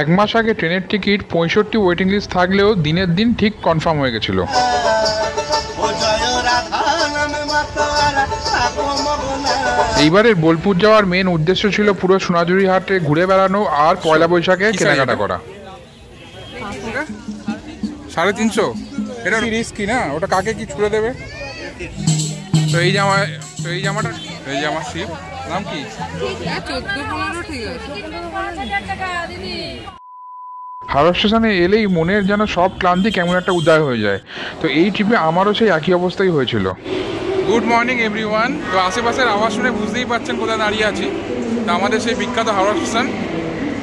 এক মাস আগে ট্রেনের টিকিট 65 ওয়েটিং লিস্ট থাকলেও দিনের দিন ঠিক কনফার্ম হয়ে গেছিল। এইবারের বোলপুর যাওয়ার মেন উদ্দেশ্য ছিল পুরো সোনাঝুরি হাটে ঘুরে বেড়ানো আর পয়লা বৈশাখে কেনাকাটা করা। 350 এটা রিস্কি না, ওটা কাকে কি ছুড়ে দেবে? তো এই জামা শিপ নাম কি? হাওড়া স্টেশনে এলেই মনের যেন সব ক্লান্তি কেমন একটা উদয় হয়ে যায়। তো এই ট্রিপে আমারও সেই একই অবস্থাই হয়েছিল। Good morning everyone. তো আশেপাশের আওয়াজ শুনে বুঝতেই পারছেন কোথায় দাঁড়িয়ে আছি। তো আমাদের সেই বিখ্যাত হাওড়া স্টেশন।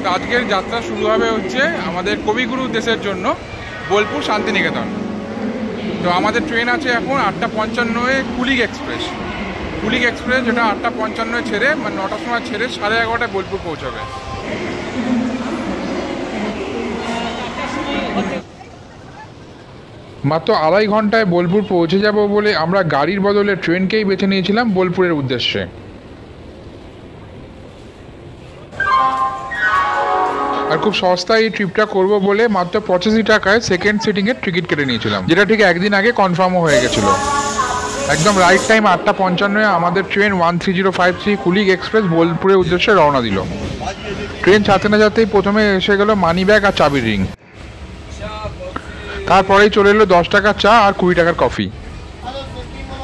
তো আজকের যাত্রা শুরু হবে হচ্ছে আমাদের কবিগুরু দেশের জন্য বোলপুর শান্তিনিকেতন। তো আমাদের ট্রেন আছে এখন 8:55 কুলিক এক্সপ্রেস। কুলিক এক্সপ্রেস যেটা 8:55 ছেড়ে মানে 9টার সময় ছেড়ে 11:30টায় বোলপুর পৌঁছাবে। মাত্র আড়াই ঘন্টায় বোলপুর পৌঁছে যাব বলে আমরা গাড়ির বদলে ট্রেনকেই বেছে নিয়েছিলাম বোলপুরের উদ্দেশ্যে। আর খুব সস্তায় এই ট্রিপটা করব বলে মাত্র 85 টাকায় সেকেন্ড সিটিংয়ের টিকিট কেটে নিয়েছিলাম, যেটা ঠিক একদিন আগে কনফার্মও হয়ে গেছিল। একদম রাইট টাইম 8:55 আমাদের ট্রেন 13053 কুলিক এক্সপ্রেস বোলপুরের উদ্দেশ্যে রওনা দিল। ট্রেন ছাড়তে না যেতেই প্রথমে এসে গেল মানি ব্যাগ আর চাবির রিং। তারপরেই চলে এলো 10 টাকার চা আর 20 টাকার কফি।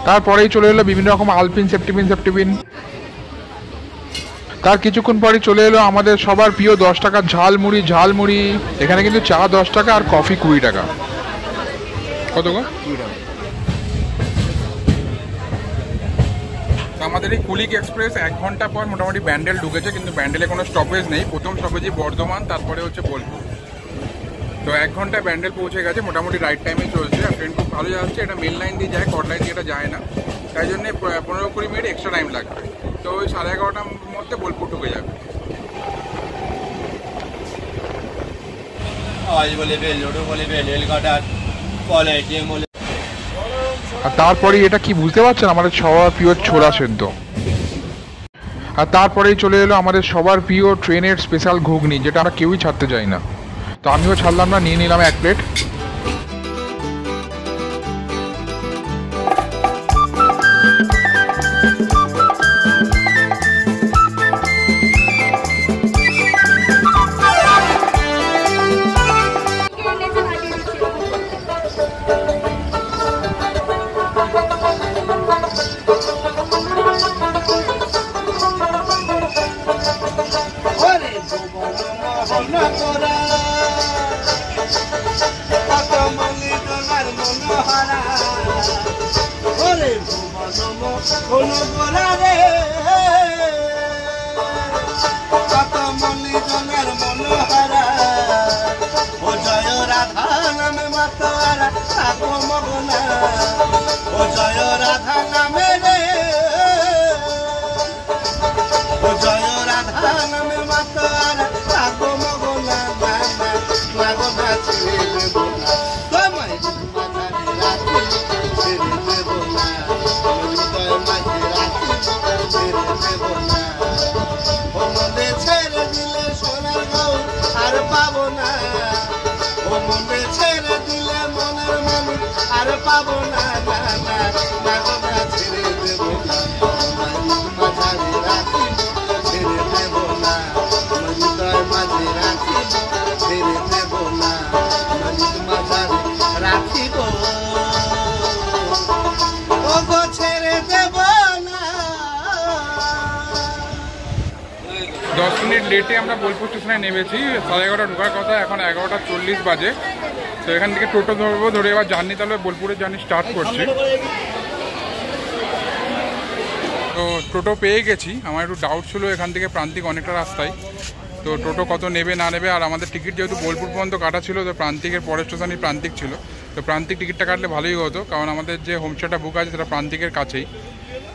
তারপরেই চলে এলো বিভিন্ন রকম আলপিন সেফটিপিন। তার কিছুক্ষণ পরই চলে এলো আমাদের সবার প্রিয় 10 টাকার ঝালমুড়ি। এখানে কিন্তু চা 10 টাকা আর কফি 20 টাকা। কত গো? 20 টাকা। আমাদের এই কুলিক এক্সপ্রেস 1 ঘন্টা পর মোটামুটি ব্যান্ডেল ঢুকেছে, কিন্তু ব্যান্ডেলে কোনো স্টপেজ নেই। প্রথম স্টপেজই বর্ধমান, তারপরে হচ্ছে বোলপুর। তো 1 ঘন্টায় ব্যান্ডেল পৌঁছে গেছে, মোটামুটি রাইট টাইমে চলছে। আর ট্রেন খুব ভালো যাচ্ছে। এটা মেন লাইন দিয়ে যায়, কট লাইন দিয়ে এটা যায় না, তাই জন্য 15-20 মিনিট এক্সট্রা টাইম লাগবে। তো ওই 11:30টার মধ্যে বোলপুর ঢুকে যাবে। আর তারপরেই এটা কি বুঝতে পারছেন, আমাদের সবার প্রিয় ছোলা সেদ্ধ। আর তারপরেই চলে এলো আমাদের সবার প্রিয় ট্রেনের স্পেশাল ঘুগনি, যেটা আমরা কেউই ছাড়তে চাই না। তো আমিও ছাড়লাম না, নিয়ে নিলাম 1 প্লেট। লেটে আমরা বোলপুর স্টেশনে নেমেছি। 11:30 ঢোকার কথা, এখন 11:40 বাজে। তো এখান থেকে টোটো ধরবো, ধরে এবার জার্নি তাহলে বোলপুরের জার্নি স্টার্ট করছি। তো টোটো পেয়ে গেছি। আমার একটু ডাউট ছিল এখান থেকে প্রান্তিক অনেকটা রাস্তায়, তো টোটো কত নেবে না নেবে। আর আমাদের টিকিট যেহেতু বোলপুর পর্যন্ত কাটা ছিল, তো প্রান্তিকের পরের স্টেশনই প্রান্তিক ছিল। তো প্রান্তিক টিকিটটা কাটলে ভালোই হতো, কারণ আমাদের যে হোমস্টেটা বুক আছে সেটা প্রান্তিকের কাছেই।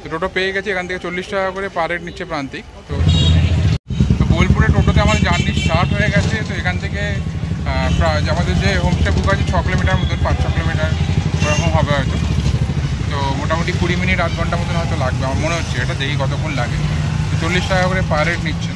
তো টোটো পেয়ে গেছি, এখান থেকে 40 টাকা করে পার হেড নিচ্ছে প্রান্তিক। তো বোলপুরে টোটোতে আমাদের জার্নি স্টার্ট হয়ে গেছে। তো এখান থেকে আমাদের যে হোমস্টে বুক আছে 6 কিলোমিটার মতন, 5-6 কিলোমিটার ওরকম হবে হয়তো। তো মোটামুটি 20 মিনিট 8 ঘন্টার মতন হয়তো লাগবে আমার মনে হচ্ছে। এটা দেখি কতক্ষণ লাগে। তো 40 টাকা করে পার হেড নিচ্ছেন।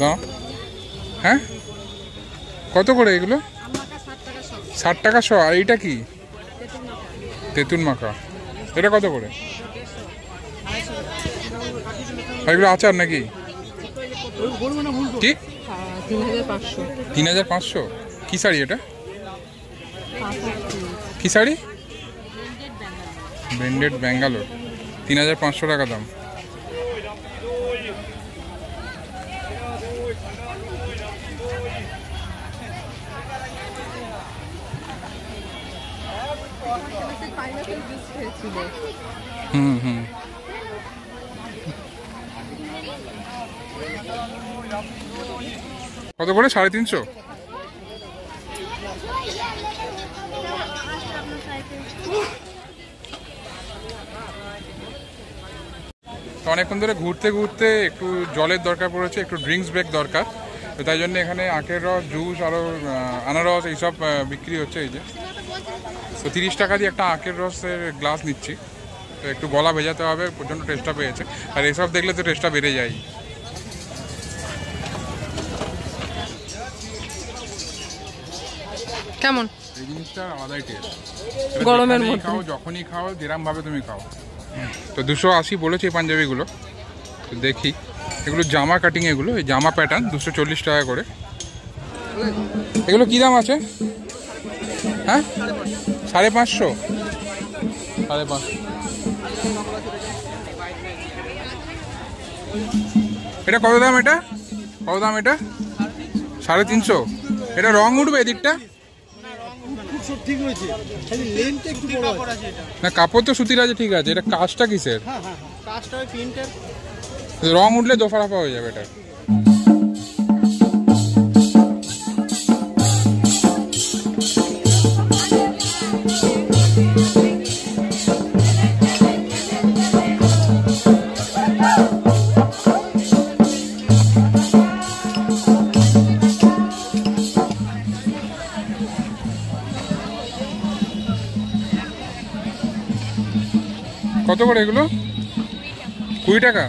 দাও। হ্যাঁ কত করে এগুলো? 60 টাকা শ। আর এইটা কি? তেঁতুল মাখা। এটা কত করে? আর এগুলো আচার নাকি? কি 3500? কি শাড়ি এটা? কি শাড়ি? ব্র্যান্ডেড ব্যাঙ্গালোর। 3500 টাকা দাম। হুম হুম। কত করে? 350? তো অনেকক্ষণ ধরে ঘুরতে ঘুরতে একটু জলের দরকার পড়েছে, একটু ড্রিঙ্কস ব্রেক দরকার। তো তাই জন্য এখানে আখের রস, জুস, আরও আনারস এইসব বিক্রি হচ্ছে। এই যে তো 30 টাকা দিয়ে একটা আখের রসের গ্লাস নিচ্ছি। তো একটু গলা ভেজাতে হবে, প্রচণ্ড টেস্টটা পেয়েছে। আর এসব দেখলে তো টেস্টটা বেড়ে যায়। কেমন এই জিনিসটা আলাদাই টেস্ট। গরমের মধ্যে খাও, যখনই খাও, যেরকমভাবে তুমি খাও। তো 280 বলেছে এই পাঞ্জাবিগুলো। তো দেখি এগুলো জামা কাটিং, এগুলো এই জামা প্যাটার্ন 240 টাকা করে। এগুলো কী দাম আছে? হ্যাঁ 550? 550। এটা কত দাম? এটা কত দাম? এটা 350? এটা রং উঠবে এদিকটা? না কাপড় তো সুতির আছে, ঠিক আছে। এটা কাজটা কিসের? রং উঠলে দোফারাফা হয়ে যাবে এটা। কত করে এগুলো? 20 টাকা?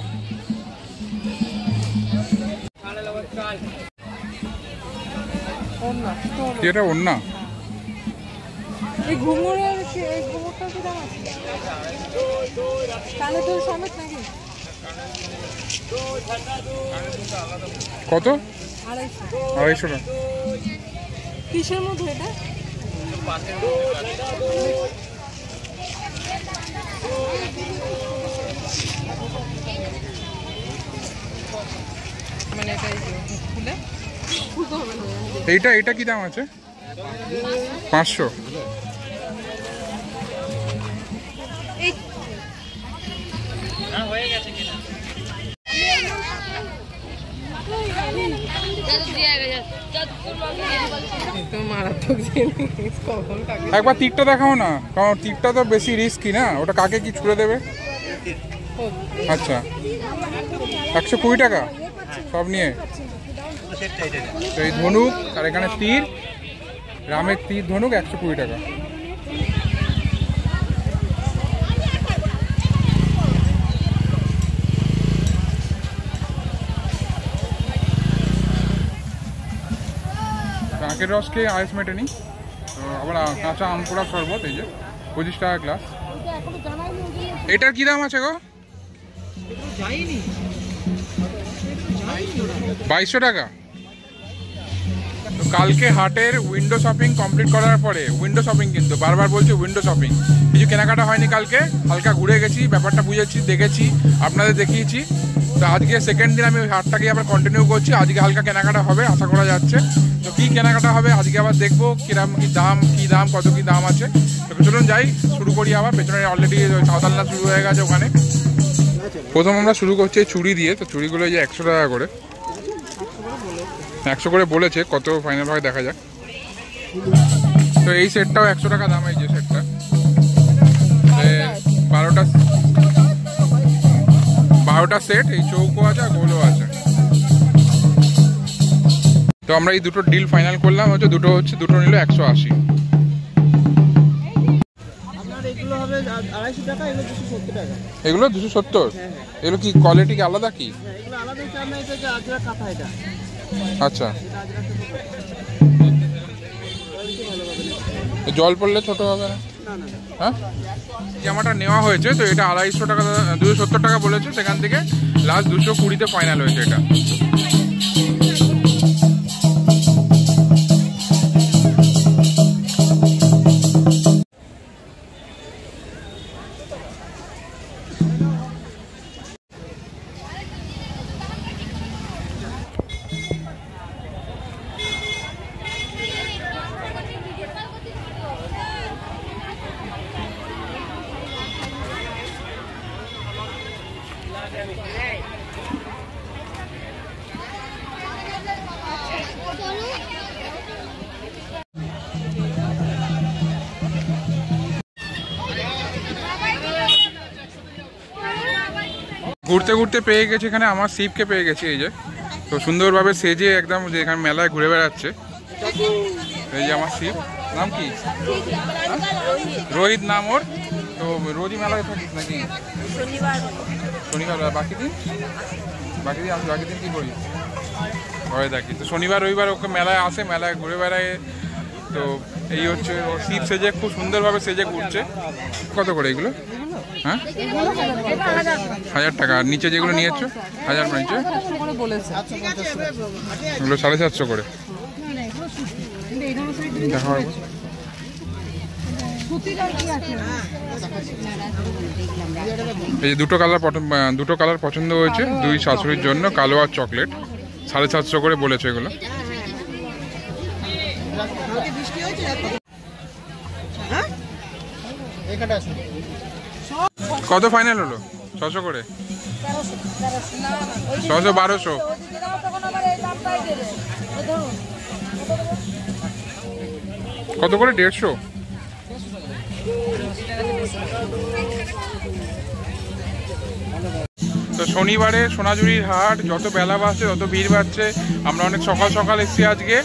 এটা ওন্না। এই ঘুঙুরের এই ঘুঙুরটা কি দাম আছে? কানে দুল সমেত নাকি? কত? 250 টাকা। কিসের মধ্যে এটা? মানে এটাই খুলে খুলতে হবে না। এইটা কি দাম আছে? 500? একবার তীরটা দেখাও না, কারণ তীরটা তো বেশি রিস্কি না। ওটা কাকে কি ছুড়ে দেবে? আচ্ছা 120 টাকা সব নিয়ে। তো এই ধনুক আর এখানে তীর, রামের তীর ধনুক 120 টাকা। আখের রসকে আইস মেটেনি। তো আবার কাঁচা আম পোড়া শরবত, এই যে 25 টাকা গ্লাস। এটার কি দাম আছে গো? 2200 টাকা। তো কালকে হাটের উইন্ডো শপিং কমপ্লিট করার পরে, উইন্ডো শপিং কিন্তু বারবার বলছি উইন্ডো শপিং, কিছু কেনাকাটা হয়নি কালকে। হালকা ঘুরে গেছি, ব্যাপারটা বুঝেছি, দেখেছি, আপনাদের দেখিয়েছি। তো আজকে সেকেন্ড দিন আমি ওই হাটটাকে আবার কন্টিনিউ করছি। আজকে হালকা কেনাকাটা হবে আশা করা যাচ্ছে। তো কী কেনাকাটা হবে আজকে আবার দেখবো, কিরম কী দাম কত কী দাম আছে। তো চলুন যাই, শুরু করি আবার। পেছনে অলরেডি সাঁওতালনা শুরু হয়ে গেছে ওখানে। প্রথম আমরা শুরু করছি এই চুড়ি দিয়ে। তো চুড়িগুলো যে 100 টাকা করে, 100 করে বলেছে, কত ফাইনাল ভাবে দেখা যাক। তো এই সেটটাও 100 টাকা দাম। এই যে সেটটা 12টা সেট, এই চৌকো আছে আর গোলও আছে। তো আমরা এই দুটো ডিল ফাইনাল করলাম, দুটো নিল 180। আপনার এগুলো হবে 250 টাকা, এগুলো 270 টাকা। এগুলো 270? হ্যাঁ। এগুলো কি কোয়ালিটি কি আলাদা কি? হ্যাঁ, এগুলো আলাদা চাল না, এটা যে আজরা কাঁথা এটা। আচ্ছা, এটা আজরাতে ভালো হবে। জল পড়লে ছোট হবে না? না না। হ্যাঁ, জামাটা নেওয়া হয়েছে, তো এটা 250 টাকা, 270 টাকা বলেছে, সেখান থেকে লাস্ট 220-তে ফাইনাল হয়েছে এটা। ঘুরতে ঘুরতে পেয়ে গেছি এখানে আমার শিবকে পেয়ে গেছি, এই যে। তো সুন্দরভাবে সেজে একদম যে এখানে মেলায় ঘুরে বেড়াচ্ছে। এই যে আমার শিব, নাম কি? রোহিত নাম ওর। তো রোজই মেলায় থাকিস নাকি? শনিবার। বাকি দিন কি করিস? ঘরে থাকি। তো শনিবার রবিবার ওকে মেলায় আসে, মেলায় ঘুরে বেড়ায়। তো এই হচ্ছে ওর শিব সেজে, খুব সুন্দরভাবে সেজে ঘুরছে। কত করে এগুলো? হ্যাঁ, 1000 টাকা। আর নিচে যেগুলো নিয়েছো 1000 নিচে, এগুলো 750 করে। দেখা হবে। এই যে দুটো কালার পছন্দ হয়েছে দুই শাশুড়ির জন্য, কালো আর চকলেট। 750 করে বলেছে এগুলো। কত ফাইনাল হলো? 600 করে? 600, 1200? কত করে? 150? তো শনিবারে সোনাঝুরির হাট যত বেলা বাড়ছে তত ভিড় বাড়ছে। আমরা অনেক সকাল সকাল এসেছি আজকে,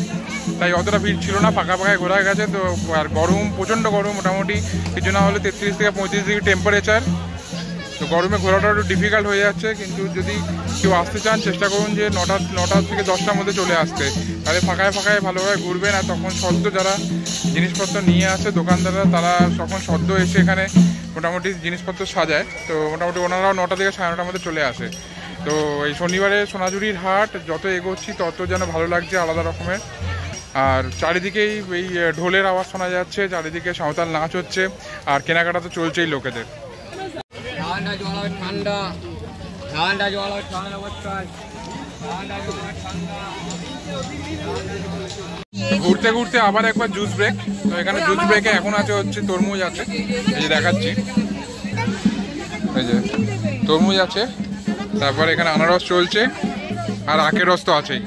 তাই অতটা ভিড় ছিল না, ফাঁকা ফাঁকায় ঘোরা গেছে। তো আর গরম, প্রচণ্ড গরম, মোটামুটি কিছু না হলে 33 থেকে 35 ডিগ্রি টেম্পারেচার। তো গরমে ঘোরাটা একটু ডিফিকাল্ট হয়ে যাচ্ছে, কিন্তু যদি কেউ আসতে চান চেষ্টা করুন যে 9টা থেকে 10টার মধ্যে চলে আসতে, তাহলে ফাঁকায় ফাঁকায় ভালোভাবে ঘুরবেন। আর তখন সদ্য যারা জিনিসপত্র নিয়ে আসে দোকানদাররা, তারা তখন সদ্য এসে এখানে মোটামুটি জিনিসপত্র সাজায়। তো মোটামুটি ওনারাও 9টা থেকে 9:30টার মধ্যে চলে আসে। তো এই শনিবারে সোনাঝুরির হাট যত এগোচ্ছি তত যেন ভালো লাগছে, আলাদা রকমের। আর চারিদিকেই এই ঢোলের আওয়াজ শোনা যাচ্ছে, চারিদিকে সাঁওতাল নাচ হচ্ছে, আর কেনাকাটা তো চলছেই লোকেদের। ঘুরতে ঘুরতে আবার একবার জুস ব্রেক। তো এখানে জুস ব্রেকে এখন আছে হচ্ছে তরমুজ আছে, এই যে দেখাচ্ছি, এই যে তরমুজ আছে, তারপর এখানে আনারস চলছে, আর আখের রস তো আছেই।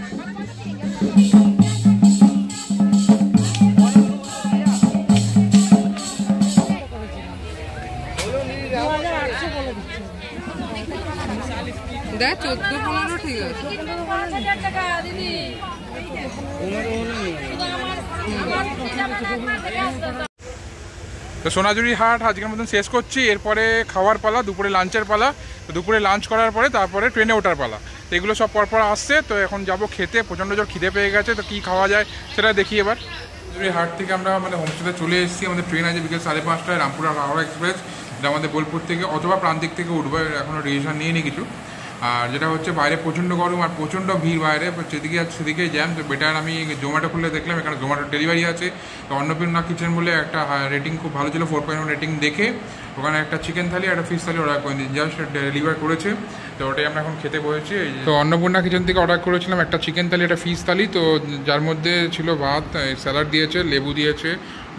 দেখ 14-15 ঠিক আছে। তো সোনাঝুরি হাট আজকের মতন শেষ করছি। এরপরে খাওয়ার পালা, দুপুরে লাঞ্চের পালা। তো দুপুরে লাঞ্চ করার পরে তারপরে ট্রেনে ওঠার পালা। তো এগুলো সব পরপর আসছে। তো এখন যাব খেতে, প্রচণ্ড জোর খিদে পেয়ে গেছে। তো কী খাওয়া যায় সেটা দেখি এবার। সোনাঝুরি হাট থেকে আমরা হোমস্টেতে চলে এসেছি। আমাদের ট্রেন আছে বিকেল 5:30টায়, রামপুরা হাওড়া এক্সপ্রেস। এটা আমাদের বোলপুর থেকে অথবা প্রান্তিক থেকে উঠবে, এখনও রেজিস্ট্রেশন নিয়ে নিই কিছু। আর যেটা হচ্ছে বাইরে প্রচণ্ড গরম আর প্রচণ্ড ভিড় বাইরে, যেদিকে আছে সেদিকেই জ্যাম। তো বেটার আমি জোম্যাটো খুলে দেখলাম, এখানে জোম্যাটো ডেলিভারি আছে। তো অন্নপূর্ণা কিচেন বলে একটা রেটিং খুব ভালো ছিল, 4.1 রেটিং দেখে ওখানে একটা চিকেন থালি একটা ফিশ থালি অর্ডার করে দিই, জাস্ট ডেলিভার করেছে। তো ওটাই আমরা এখন খেতে বসেছি। তো অন্নপূর্ণা কিচেন থেকে অর্ডার করেছিলাম একটা চিকেন থালি একটা ফিশ থালি। তো যার মধ্যে ছিল ভাত, স্যালাড দিয়েছে, লেবু দিয়েছে,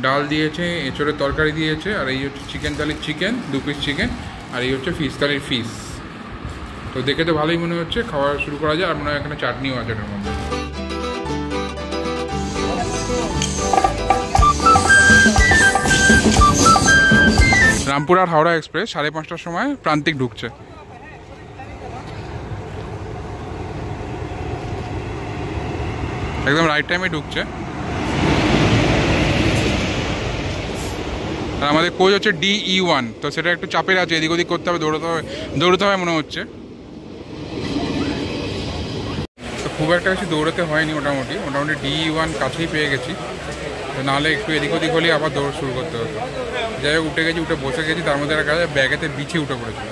ডাল দিয়েছে, এঁচড়ের তরকারি দিয়েছে, আর এই হচ্ছে চিকেন থালির চিকেন, 2 পিস চিকেন, আর এই হচ্ছে ফিশ থালির ফিশ। তো দেখে তো ভালোই মনে হচ্ছে, খাওয়া শুরু করা যায়। আর মনে হয় এখানে চাটনিও আছে এটার মধ্যে। রামপুর আর হাওড়া এক্সপ্রেস 5:30টার সময় প্রান্তিক ঢুকছে। একদম রাইট টাইমে ঢুকছে। আর আমাদের কোচ হচ্ছে DE1, তো সেটা একটু চাপের আছে, এদিক ওদিক করতে হবে, দৌড়তে হবে মনে হচ্ছে। তো খুব একটা বেশি দৌড়াতে হয়নি, মোটামুটি DE1 কাছেই পেয়ে গেছি, তো নাহলে একটু এদিক ওদিক হলেই আবার দৌড় শুরু করতে হতো। যাই হোক, উঠে বসে গেছি, তার মধ্যে একটা ব্যাগেতে বিছিয়ে উঠে পড়েছিল,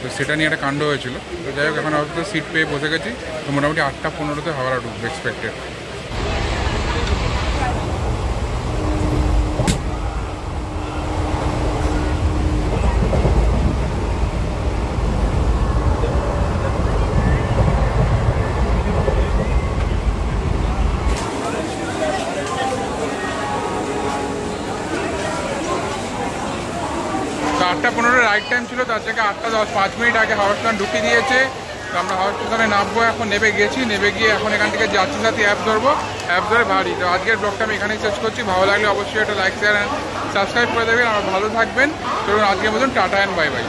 তো সেটা নিয়ে একটা কাণ্ড হয়েছিল। তো যাই হোক, এখন আপাতত সিট পেয়ে বসে গেছি, তো মোটামুটি 8:15 হাওড়া ঢুকবে এক্সপেক্টেড। তো 8:15 রাইট টাইম ছিল, তার থেকে 8:10 5 মিনিট আগে হাওড়া স্টেশন ঢুকিয়ে দিয়েছে। তো আমরা হাওড়া স্টেশনে নামবো, এখন নেমে গিয়ে এখন এখান থেকে যাচ্ছি সাথে অ্যাপ ধরবো, অ্যাপ ধরে বাড়ি। তো আজকের ব্লগটা আমি এখানেই শেষ করছি। ভালো লাগলে অবশ্যই একটা লাইক শেয়ার অ্যান্ড সাবস্ক্রাইব করে দেবেন। আর ভালো থাকবেন। চলুন আজকের মতন টাটা অ্যান্ড বাই বাই।